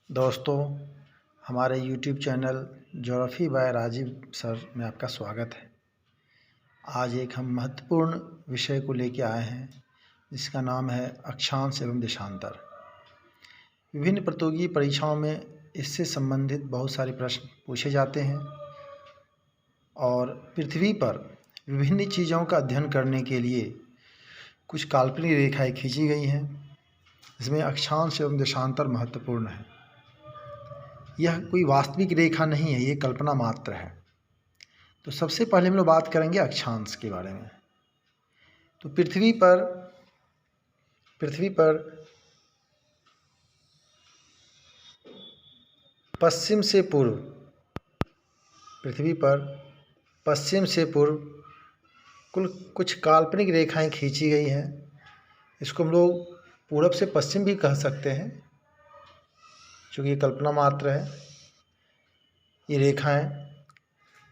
दोस्तों, हमारे YouTube channel geography by Rajiv sir में आपका स्वागत है। आज एक हम महत्वपूर्ण विषय को लेकर आए हैं जिसका नाम है अक्षांश एवं देशांतर। विभिन्न प्रतियोगी परीक्षाओं में इससे संबंधित बहुत सारे प्रश्न पूछे जाते हैं और पृथ्वी पर विभिन्न चीज़ों का अध्ययन करने के लिए कुछ काल्पनिक रेखाएं खींची गई हैं, जिसमें अक्षांश एवं देशांतर महत्वपूर्ण है। यह कोई वास्तविक रेखा नहीं है, ये कल्पना मात्र है। तो सबसे पहले हम लोग बात करेंगे अक्षांश के बारे में। तो पृथ्वी पर पश्चिम से पूर्व, पृथ्वी पर पश्चिम से पूर्व कुल कुछ काल्पनिक रेखाएं खींची गई हैं। इसको हम लोग पूरब से पश्चिम भी कह सकते हैं, क्योंकि ये कल्पना मात्र है। ये रेखाएं,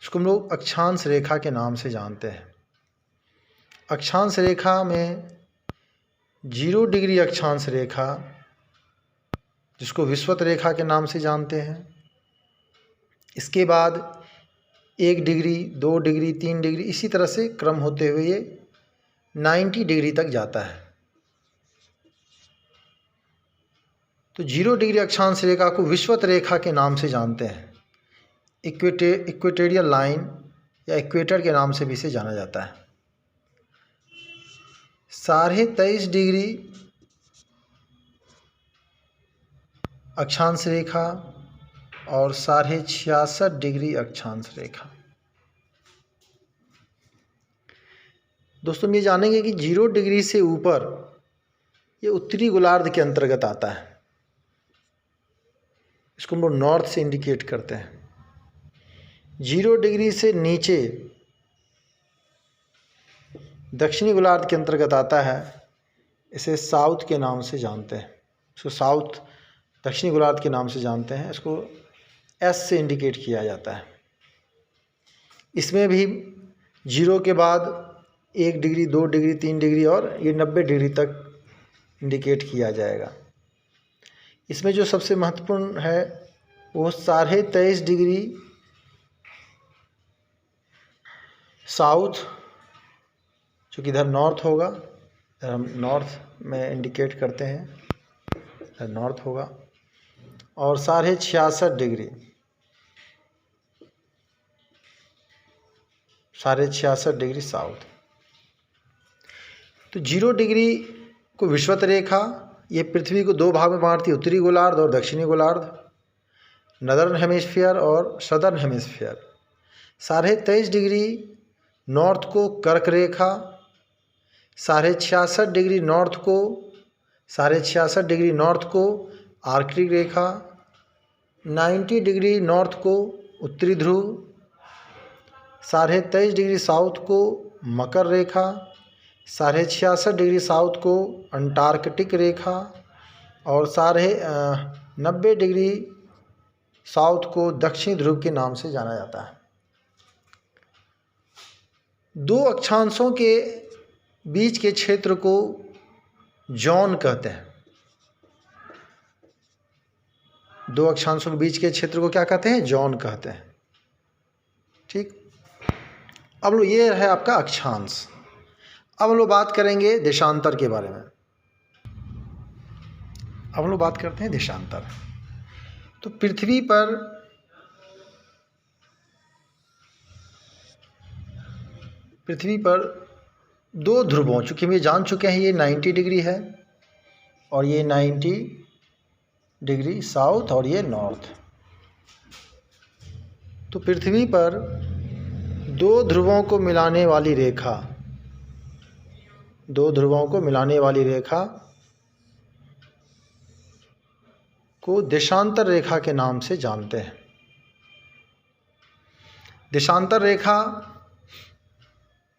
इसको हम लोग अक्षांश रेखा के नाम से जानते हैं। अक्षांश रेखा में 0 डिग्री अक्षांश रेखा, जिसको विषुवत रेखा के नाम से जानते हैं। इसके बाद 1 डिग्री, 2 डिग्री, 3 डिग्री, इसी तरह से क्रम होते हुए ये 90 डिग्री तक जाता है। तो 0 डिग्री अक्षांश रेखा को विषुवत रेखा के नाम से जानते हैं। इक्वेटोरियल लाइन या इक्वेटर के नाम से भी इसे जाना जाता है। 23.5 डिग्री अक्षांश रेखा और 66.5 डिग्री अक्षांश रेखा। दोस्तों, हम ये जानेंगे कि 0 डिग्री से ऊपर ये उत्तरी गोलार्ध के अंतर्गत आता है। इसको हम लोग नॉर्थ से इंडिकेट करते हैं। 0 डिग्री से नीचे दक्षिणी गोलार्ध के अंतर्गत आता है। इसे साउथ के नाम से जानते हैं। इसको साउथ, दक्षिणी गोलार्ध के नाम से जानते हैं। इसको एस से इंडिकेट किया जाता है। इसमें भी 0 के बाद 1 डिग्री, 2 डिग्री, 3 डिग्री और ये 90 डिग्री तक इंडिकेट किया जाएगा। इसमें जो सबसे महत्वपूर्ण है वो 23.5 डिग्री साउथ, जो कि इधर नॉर्थ होगा, इधर हम नॉर्थ में इंडिकेट करते हैं, इधर नॉर्थ होगा, और 66.5 डिग्री, 66.5 डिग्री साउथ। तो 0 डिग्री को विषुवत रेखा, ये पृथ्वी को 2 भाग में बांटती है, उत्तरी गोलार्ध और दक्षिणी गोलार्ध, नदर्न हेमिस्फीयर और सदर्न हेमिस्फीयर। 23.5 डिग्री नॉर्थ को कर्क रेखा, 66.5 डिग्री नॉर्थ को 66.5 डिग्री नॉर्थ को आर्कटिक रेखा, 90 डिग्री नॉर्थ को उत्तरी ध्रुव, 23.5 डिग्री साउथ को मकर रेखा, 66.5 डिग्री साउथ को अंटार्कटिक रेखा और 90 डिग्री साउथ को दक्षिणी ध्रुव के नाम से जाना जाता है। 2 अक्षांशों के बीच के क्षेत्र को जोन कहते हैं। 2 अक्षांशों के बीच के क्षेत्र को क्या कहते हैं? जोन कहते हैं। ठीक। अब लो, ये है आपका अक्षांश। अब हम लोग बात करेंगे देशांतर के बारे में। अब हम लोग बात करते हैं देशांतर। तो पृथ्वी पर दो ध्रुवों, चूँकि हम ये जान चुके हैं ये 90 डिग्री है और ये 90 डिग्री साउथ और ये नॉर्थ। तो पृथ्वी पर 2 ध्रुवों को मिलाने वाली रेखा, 2 ध्रुवों को मिलाने वाली रेखा को देशांतर रेखा के नाम से जानते हैं। देशांतर रेखा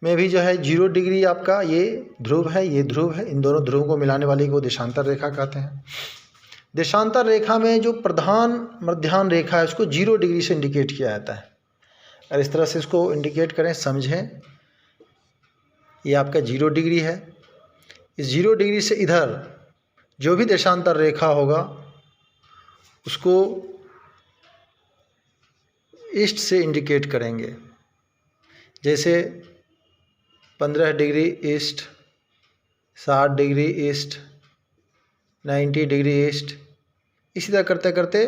में भी जो है 0 डिग्री आपका ये ध्रुव है, ये ध्रुव है, इन दोनों ध्रुवों को मिलाने वाली को देशांतर रेखा कहते हैं। देशांतर रेखा में जो प्रधान मध्याह्न रेखा है उसको 0 डिग्री से इंडिकेट किया जाता है। और इस तरह से इसको इंडिकेट करें, समझें, ये आपका 0 डिग्री है। इस 0 डिग्री से इधर जो भी देशांतर रेखा होगा उसको ईस्ट से इंडिकेट करेंगे। जैसे 15 degree east, 60 degree east, 90 degree east, इसी तरह करते करते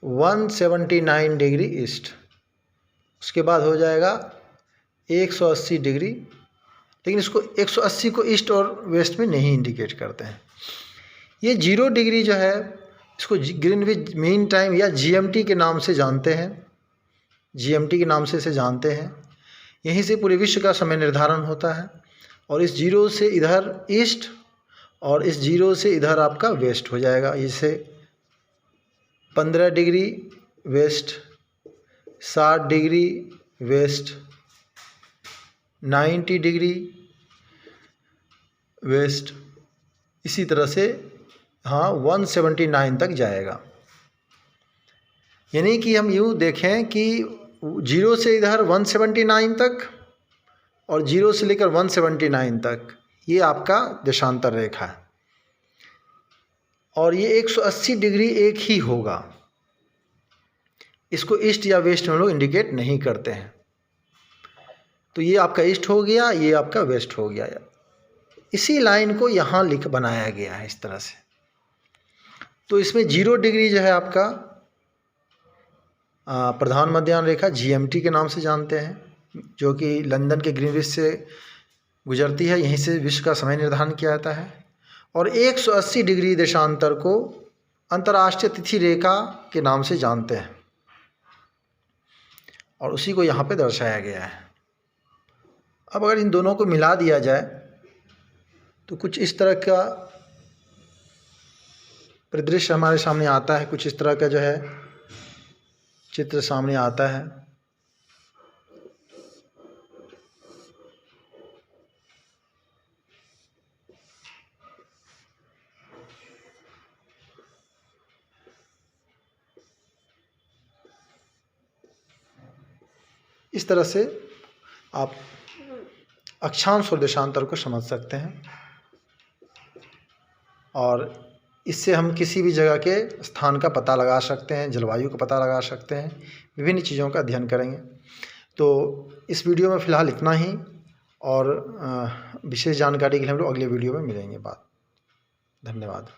179 डिग्री ईस्ट, उसके बाद हो जाएगा 180 डिग्री। लेकिन इसको 180 को ईस्ट और वेस्ट में नहीं इंडिकेट करते हैं। ये 0 डिग्री जो है इसको ग्रीनविच मीन टाइम या जीएमटी के नाम से जानते हैं। जीएमटी के नाम से इसे जानते हैं। यहीं से पूरे विश्व का समय निर्धारण होता है। और इस 0 से इधर ईस्ट और इस 0 से इधर आपका वेस्ट हो जाएगा। जैसे 15 degree west, 60 degree west, 90 degree west, इसी तरह से 179 तक जाएगा। यानी कि हम यूँ देखें कि 0 से इधर 179 तक और 0 से लेकर 179 तक ये आपका देशांतर रेखा है। और ये 180 डिग्री एक ही होगा। इसको ईस्ट या वेस्ट में लोग इंडिकेट नहीं करते हैं। तो ये आपका ईस्ट हो गया, ये आपका वेस्ट हो गया। इसी लाइन को यहाँ बनाया गया है इस तरह से। तो इसमें 0 डिग्री जो है आपका प्रधान मध्याह्न रेखा जीएमटी के नाम से जानते हैं, जो कि लंदन के ग्रीनविच से गुजरती है। यहीं से विश्व का समय निर्धारण किया जाता है। और 180 डिग्री देशांतर को अंतर्राष्ट्रीय तिथि रेखा के नाम से जानते हैं और उसी को यहाँ पे दर्शाया गया है। अब अगर इन दोनों को मिला दिया जाए तो कुछ इस तरह का परिदृश्य हमारे सामने आता है। कुछ इस तरह का जो है चित्र सामने आता है। इस तरह से आप अक्षांश और देशांतर को समझ सकते हैं और इससे हम किसी भी जगह के स्थान का पता लगा सकते हैं, जलवायु का पता लगा सकते हैं, विभिन्न चीज़ों का अध्ययन करेंगे। तो इस वीडियो में फ़िलहाल इतना ही और विशेष जानकारी के लिए हम लोग अगले वीडियो में मिलेंगे। धन्यवाद।